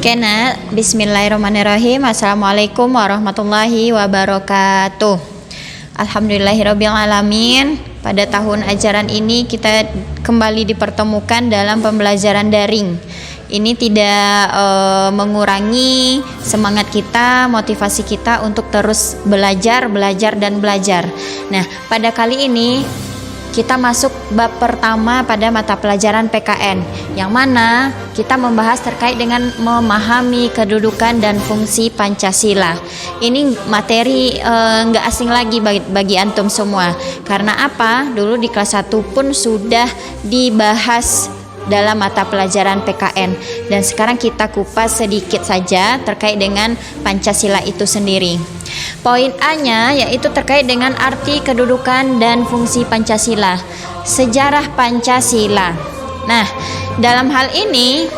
Oke nak, bismillahirrahmanirrahim. Assalamualaikum warahmatullahi wabarakatuh. Alhamdulillahirrabbilalamin. Pada tahun ajaran ini kita kembali dipertemukan dalam pembelajaran daring. Ini tidak mengurangi semangat kita, motivasi kita untuk terus belajar dan belajar. Nah, pada kali ini kita masuk bab pertama pada mata pelajaran PKN, yang mana kita membahas terkait dengan memahami kedudukan dan fungsi Pancasila. Ini materi nggak asing lagi bagi antum semua. Karena apa? Dulu di kelas 1 pun sudah dibahas dalam mata pelajaran PKN, dan sekarang kita kupas sedikit saja terkait dengan Pancasila itu sendiri. Poin A-nya yaitu terkait dengan arti, kedudukan, dan fungsi Pancasila. Sejarah Pancasila. Nah, dalam hal ini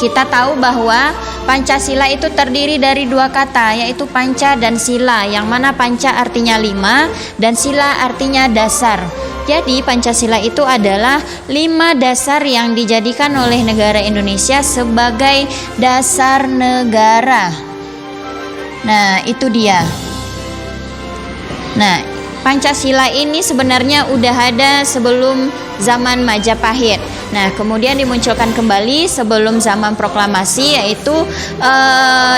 kita tahu bahwa Pancasila itu terdiri dari dua kata, yaitu panca dan sila, yang mana panca artinya 5 dan sila artinya dasar. Jadi Pancasila itu adalah 5 dasar yang dijadikan oleh negara Indonesia sebagai dasar negara. Nah, itu dia. Nah, Pancasila ini sebenarnya udah ada sebelum zaman Majapahit. Nah, kemudian dimunculkan kembali sebelum zaman proklamasi, yaitu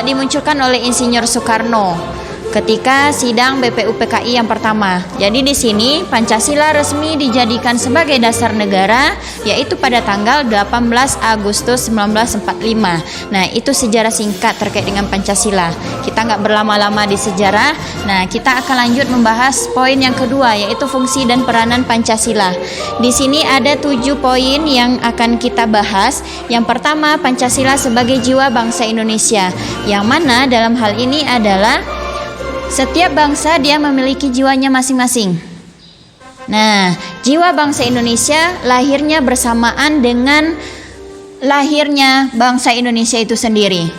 dimunculkan oleh Insinyur Soekarno ketika sidang BPUPKI yang pertama. Jadi di sini Pancasila resmi dijadikan sebagai dasar negara, yaitu pada tanggal 18 Agustus 1945. Nah, itu sejarah singkat terkait dengan Pancasila. Kita nggak berlama-lama di sejarah. Nah, kita akan lanjut membahas poin yang kedua, yaitu fungsi dan peranan Pancasila. Di sini ada 7 poin yang akan kita bahas. Yang pertama, Pancasila sebagai jiwa bangsa Indonesia, yang mana dalam hal ini adalah setiap bangsa dia memiliki jiwanya masing-masing. Nah, jiwa bangsa Indonesia lahirnya bersamaan dengan lahirnya bangsa Indonesia itu sendiri.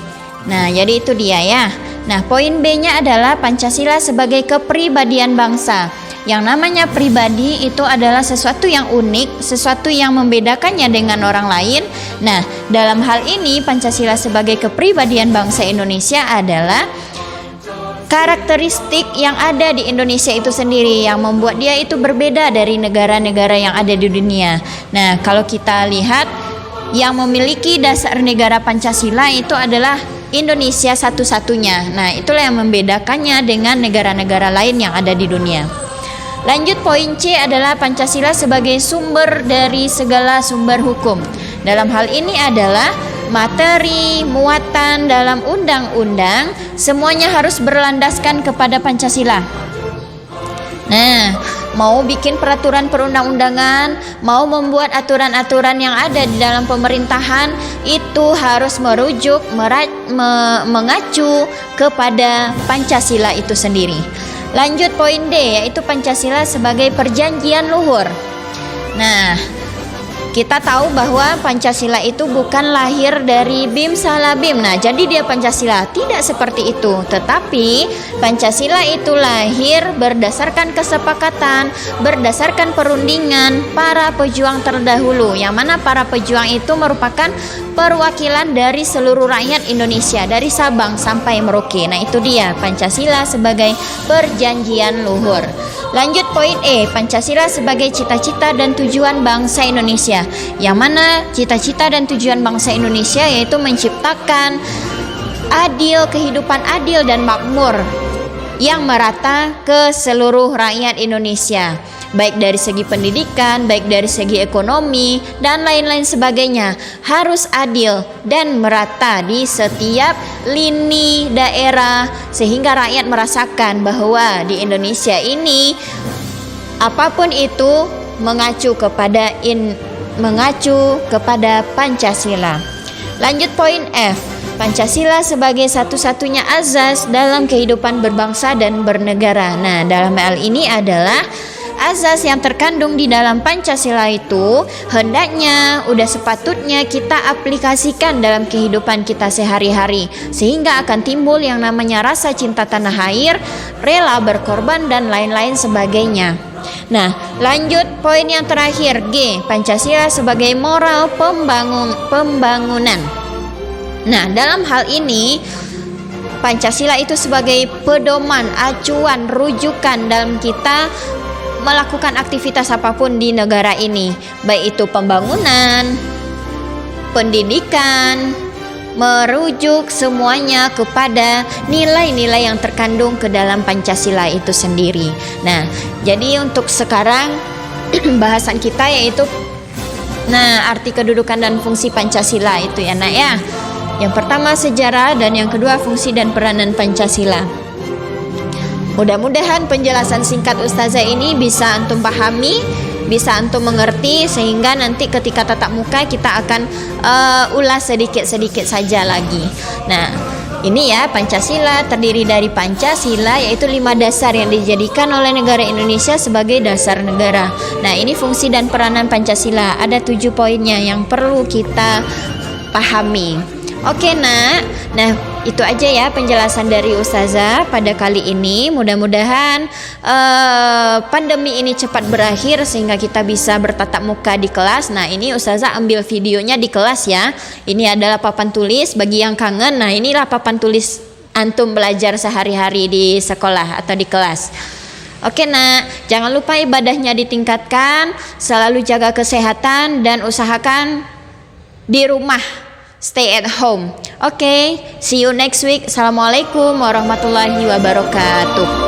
Nah, jadi itu dia ya. Nah, poin B-nya adalah Pancasila sebagai kepribadian bangsa. Yang namanya pribadi itu adalah sesuatu yang unik, sesuatu yang membedakannya dengan orang lain. Nah, dalam hal ini Pancasila sebagai kepribadian bangsa Indonesia adalah karakteristik yang ada di Indonesia itu sendiri yang membuat dia itu berbeda dari negara-negara yang ada di dunia. Nah, kalau kita lihat yang memiliki dasar negara Pancasila itu adalah Indonesia satu-satunya. Nah, itulah yang membedakannya dengan negara-negara lain yang ada di dunia. Lanjut, poin C adalah Pancasila sebagai sumber dari segala sumber hukum. Dalam hal ini adalah materi, muatan dalam undang-undang semuanya harus berlandaskan kepada Pancasila. Nah, mau bikin peraturan perundang-undangan, mau membuat aturan-aturan yang ada di dalam pemerintahan, itu harus merujuk, mengacu kepada Pancasila itu sendiri. Lanjut, poin D, yaitu Pancasila sebagai perjanjian luhur. Nah, kita tahu bahwa Pancasila itu bukan lahir dari Bim Salah Bim. Nah, jadi dia Pancasila tidak seperti itu. Tetapi Pancasila itu lahir berdasarkan kesepakatan, berdasarkan perundingan para pejuang terdahulu, yang mana para pejuang itu merupakan perwakilan dari seluruh rakyat Indonesia, dari Sabang sampai Merauke. Nah, itu dia Pancasila sebagai perjanjian luhur. Lanjut, poin E, Pancasila sebagai cita-cita dan tujuan bangsa Indonesia, yang mana cita-cita dan tujuan bangsa Indonesia yaitu menciptakan kehidupan adil dan makmur yang merata ke seluruh rakyat Indonesia, baik dari segi pendidikan, baik dari segi ekonomi, dan lain-lain sebagainya. Harus adil dan merata di setiap lini daerah, sehingga rakyat merasakan bahwa di Indonesia ini apapun itu mengacu kepada Pancasila. Lanjut, poin F, Pancasila sebagai satu-satunya azas dalam kehidupan berbangsa dan bernegara. Nah, dalam hal ini adalah azas yang terkandung di dalam Pancasila itu hendaknya, udah sepatutnya kita aplikasikan dalam kehidupan kita sehari-hari, sehingga akan timbul yang namanya rasa cinta tanah air, rela berkorban, dan lain-lain sebagainya. Nah, lanjut poin yang terakhir, G, Pancasila sebagai moral pembangunan. Nah, dalam hal ini Pancasila itu sebagai pedoman, acuan, rujukan dalam kita melakukan aktivitas apapun di negara ini, baik itu pembangunan, pendidikan, merujuk semuanya kepada nilai-nilai yang terkandung ke dalam Pancasila itu sendiri. Nah, jadi untuk sekarang bahasan kita yaitu arti kedudukan dan fungsi Pancasila itu ya nak ya. Yang pertama sejarah dan yang kedua fungsi dan peranan Pancasila. Mudah-mudahan penjelasan singkat Ustazah ini bisa antum pahami, bisa antum mengerti, sehingga nanti ketika tatap muka kita akan ulas sedikit-sedikit saja lagi. Nah, ini ya Pancasila terdiri dari Pancasila, yaitu 5 dasar yang dijadikan oleh negara Indonesia sebagai dasar negara. Nah, ini fungsi dan peranan Pancasila, ada 7 poinnya yang perlu kita pahami. Oke nak, nah itu aja ya penjelasan dari Ustazah pada kali ini. Mudah-mudahan pandemi ini cepat berakhir sehingga kita bisa bertatap muka di kelas. Nah ini Ustazah ambil videonya di kelas ya. Ini adalah papan tulis bagi yang kangen. Nah inilah papan tulis antum belajar sehari-hari di sekolah atau di kelas. Oke nak, jangan lupa ibadahnya ditingkatkan, selalu jaga kesehatan dan usahakan di rumah. Stay at home. Okay, see you next week. Assalamualaikum warahmatullahi wabarakatuh.